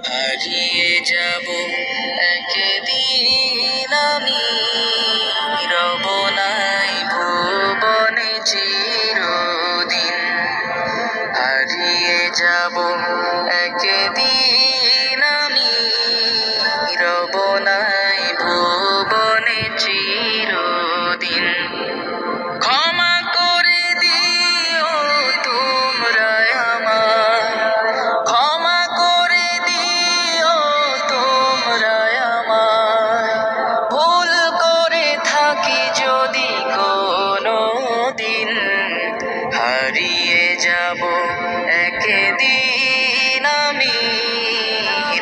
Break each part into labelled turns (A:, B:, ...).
A: হারিয়ে যাব একদিন আমি, রব নাই ভুবনে চিরদিন। হারিয়ে যাব একদিন আমি, রব নাই ভুবনে চিরদিন। ক্ষমা করে দিও তোমরা আমায়, ক্ষমা করে দিও তোমরা আমায়। ভুল করে থাকি যদি কোনো দিন, হারিয়ে যাব একদিন আমি,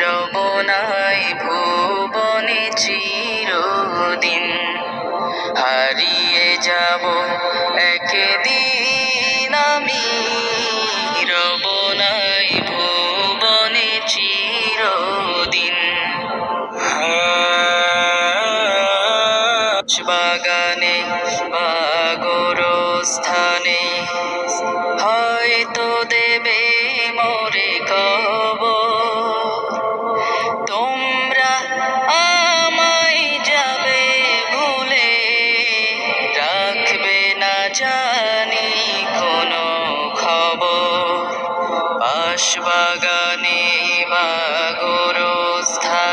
A: রব নাই ভুবনে চিরদিন। হারিয়ে যাব একদিন আমি, রব নাই ভুবনে চিরদিন। বাগানে বা গোরস্থানে হয়তো দেবে মোরে কবর। তোমরা আমায় যাবে ভুলে, রাখবে না জানি কোনো খবর। বাগানে বা গোরস্থানে